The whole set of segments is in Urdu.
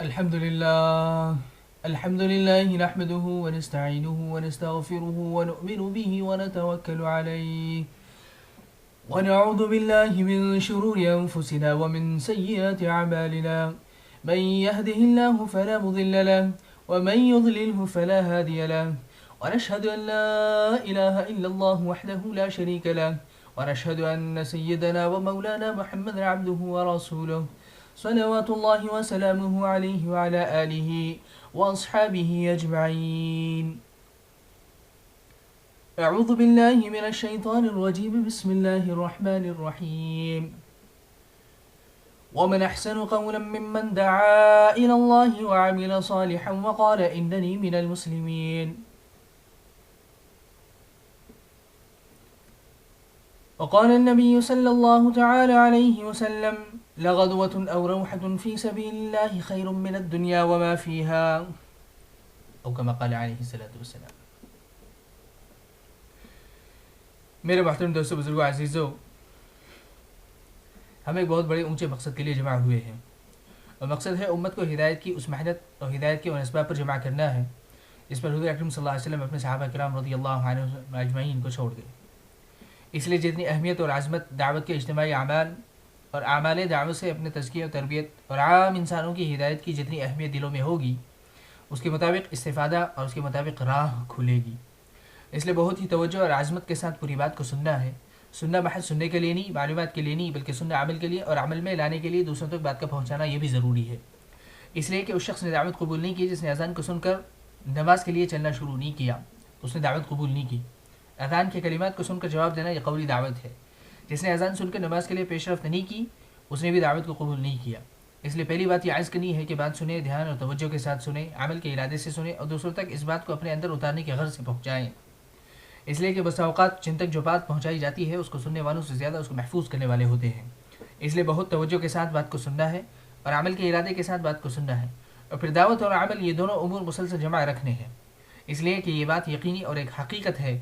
الحمد لله نحمده ونستعينه ونستغفره ونؤمن به ونتوكل عليه ونعوذ بالله من شرور أنفسنا ومن سيئات أعمالنا من يهده الله فلا مضل له ومن يضلله فلا هادي له ونشهد أن لا إله إلا الله وحده لا شريك له ونشهد أن سيدنا ومولانا محمد عبده ورسوله صلوات الله وسلامه عليه وعلى آله وأصحابه أجمعين. أعوذ بالله من الشيطان الرجيم. بسم الله الرحمن الرحيم. ومن أحسن قولا ممن دعا إلى الله وعمل صالحا وقال إنني من المسلمين. وقال النبي صلى الله تعالى عليه وسلم: لغدوة أو روحة في سبيل الله خير من الدنيا وما فيها، أو كما قال عليه الصلاة والسلام. میرے محترم دوستو، بزرگوں، عزیزو، ہم ایک بہت بڑے اونچے مقصد کے لیے جمع ہوئے ہیں، اور مقصد ہے امت کو ہدایت کی اس محنت اور ہدایت کے ان اسباب پر جمع کرنا ہے جس پر حضور اکرم صلی اللہ علیہ وسلم اپنے صحابہ کرام رضی اللہ عنہم اجمعین کو چھوڑ گئے. اس لیے جتنی اہمیت اور عظمت دعوت کے اجتماعی اعمال اور اعمال دعوت سے اپنے تزکیہ و تربیت اور عام انسانوں کی ہدایت کی جتنی اہمیت دلوں میں ہوگی، اس کے مطابق استفادہ اور اس کے مطابق راہ کھلے گی. اس لیے بہت ہی توجہ اور عظمت کے ساتھ پوری بات کو سننا ہے. سننا محض سننے کے لیے نہیں، معلومات کے لیے نہیں، بلکہ سننا عمل کے لیے اور عمل میں لانے کے لیے دوسروں تک بات کا پہنچانا یہ بھی ضروری ہے. اس لیے کہ اس شخص نے دعوت قبول نہیں کی جس نے اذان کو سن کر نماز کے لیے چلنا شروع نہیں کیا، اس نے دعوت قبول نہیں کی. اذان کے کلمات کو سن کر جواب دینا یہ قولی دعوت ہے. جس نے اذان سن کر نماز کے لیے پیش رفت نہیں کی، اس نے بھی دعوت کو قبول نہیں کیا. اس لیے پہلی بات یہ عرض کرنی ہے کہ بات سنیں، دھیان اور توجہ کے ساتھ سنیں، عمل کے ارادے سے سنیں اور دوسروں تک اس بات کو اپنے اندر اتارنے کے غرض سے پہنچائیں. اس لیے کہ بسا اوقات جن تک جو بات پہنچائی جاتی ہے اس کو سننے والوں سے زیادہ اس کو محفوظ کرنے والے ہوتے ہیں. اس لیے بہت توجہ کے ساتھ بات کو سننا ہے اور عمل کے ارادے کے ساتھ بات کو سننا ہے، اور پھر دعوت اور عمل یہ دونوں امور مسلسل جمع رکھنے ہیں. اس لیے کہ یہ بات یقینی اور ایک حقیقت ہے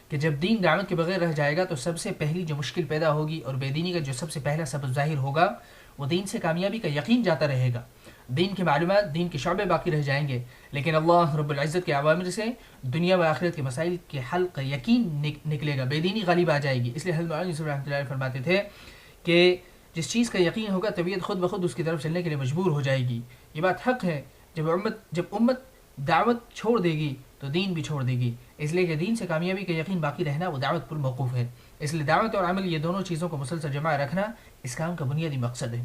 کہ جب دین دعوت کے بغیر رہ جائے گا تو سب سے پہلی جو مشکل پیدا ہوگی اور بے دینی کا جو سب سے پہلا سبب ظاہر ہوگا وہ دین سے کامیابی کا یقین جاتا رہے گا. دین کی معلومات، دین کے شعبے باقی رہ جائیں گے، لیکن اللہ رب العزت کے اوامر سے دنیا و آخرت کے مسائل کے حل کا یقین نکلے گا، بے دینی غالب آ جائے گی. اس لیے حضرت مولانا رحمۃ اللہ علیہ فرماتے تھے کہ جس چیز کا یقین ہوگا طبیعت خود بخود اس کی طرف چلنے کے لیے مجبور ہو جائے گی. یہ بات حق ہے. جب امت دعوت چھوڑ دے گی تو دین بھی چھوڑ دے گی. اس لیے کہ دین سے کامیابی کا یقین باقی رہنا وہ دعوت پر موقوف ہے. اس لیے دعوت اور عمل یہ دونوں چیزوں کو مسلسل جمع رکھنا اس کام کا بنیادی مقصد ہے.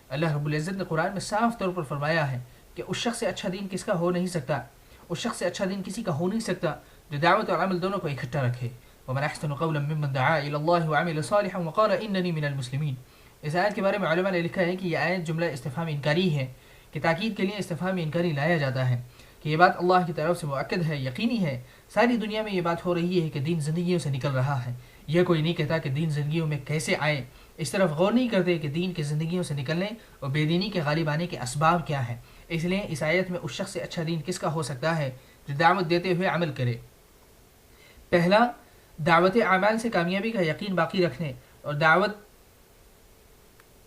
اللہ رب العزت نے قرآن میں صاف طور پر فرمایا ہے کہ اس شخص سے اچھا دین کس کا ہو نہیں سکتا، اس شخص سے اچھا دین کسی کا ہو نہیں سکتا جو دعوت اور عمل دونوں کو اکٹھا رکھے. ومن احسن قولا ممن دعا الى الله وعمل صالحا وقال انني من المسلمين. اس آیت کے بارے میں علماء نے لکھا ہے کہ یہ آیت جملہ استفہام انکاری ہے، کہ تاکید کے لیے استفہام انکاری لایا جاتا ہے کہ یہ بات اللہ کی طرف سے مؤکد ہے، یقینی ہے. ساری دنیا میں یہ بات ہو رہی ہے کہ دین زندگیوں سے نکل رہا ہے. یہ کوئی نہیں کہتا کہ دین زندگیوں میں کیسے آئے، اس طرف غور نہیں کرتے کہ دین کے زندگیوں سے نکلنے اور بے دینی کے غالب آنے کے اسباب کیا ہیں. اس لیے اس آیت میں اس شخص سے اچھا دین کس کا ہو سکتا ہے جو دعوت دیتے ہوئے عمل کرے. پہلا، دعوت اعمال سے کامیابی کا یقین باقی رکھنے اور دعوت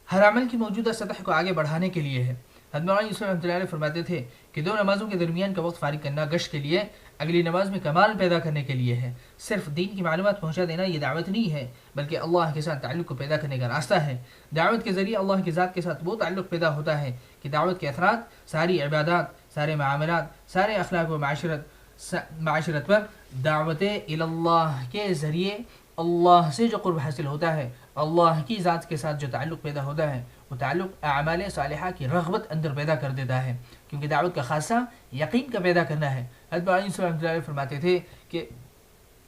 ہر عمل کی موجودہ سطح کو آگے بڑھانے کے لیے ہے. حضرت مولانا یوسف رحمۃ اللہ علیہ فرماتے تھے کہ دو نمازوں کے درمیان کا وقت فارغ کرنا گشت کے لیے، اگلی نماز میں کمال پیدا کرنے کے لیے ہے. صرف دین کی معلومات پہنچا دینا یہ دعوت نہیں ہے، بلکہ اللہ کے ساتھ تعلق کو پیدا کرنے کا راستہ ہے. دعوت کے ذریعے اللہ کی ذات کے ساتھ وہ تعلق پیدا ہوتا ہے کہ دعوت کے اثرات ساری عبادات، سارے معاملات، سارے اخلاق و معاشرت پر دعوت اللہ کے ذریعے اللہ سے جو قرب حاصل ہوتا ہے، اللہ کی ذات کے ساتھ جو تعلق پیدا ہوتا ہے، وہ تعلق اعمال صالحہ کی رغبت اندر پیدا کر دیتا ہے، کیونکہ دعوت کا خاصہ یقین کا پیدا کرنا ہے. حضرت مولانا یوسف رحمۃ اللہ فرماتے تھے کہ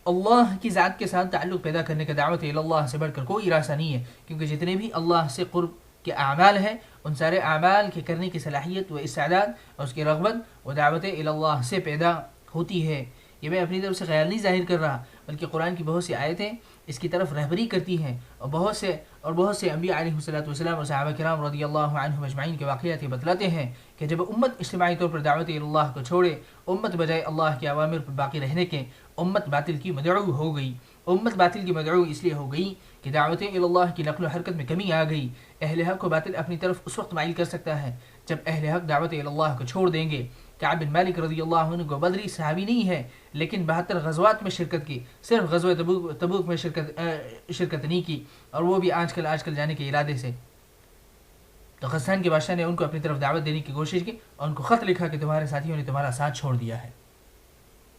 اللہ کی ذات کے ساتھ تعلق پیدا کرنے کا دعوت اللہ سے بڑھ کر کوئی راستہ نہیں ہے، کیونکہ جتنے بھی اللہ سے قرب کے اعمال ہیں ان سارے اعمال کے کرنے کی صلاحیت و استعداد اور اس کی رغبت وہ دعوت اللہ سے پیدا ہوتی ہے. یہ میں اپنی طرف سے خیال نہیں ظاہر کر رہا، بلکہ قرآن کی بہت سی آیتیں اس کی طرف رہبری کرتی ہیں، اور بہت سے انبیاء علیہ السلام اور صحابہ کرام رضی اللہ عنہم اجمعین کے واقعات یہ بتلاتے ہیں کہ جب امت اجتماعی طور پر دعوت اللہ کو چھوڑے، امت بجائے اللہ کے اوامر پر باقی رہنے کے امت باطل کی مدعو ہو گئی. امت باطل کی مدعو اس لیے ہو گئی کہ دعوت اللہ کی نقل و حرکت میں کمی آ گئی. اہل حق کو باطل اپنی طرف اس وقت مائل کر سکتا ہے جب اہل حق دعوت اللہ کو چھوڑ دیں گے. کعب بن مالک رضی اللہ عنہ کو بدری صحابی نہیں ہے لیکن 72 غزوات میں شرکت کی, صرف غزوہ تبوک میں شرکت نہیں کی, اور وہ بھی آج کل جانے کے ارادے سے. تو غسان کے بادشاہ نے ان کو اپنی طرف دعوت دینے کی کوشش کی اور ان کو خط لکھا کہ تمہارے ساتھیوں نے تمہارا ساتھ چھوڑ دیا ہے.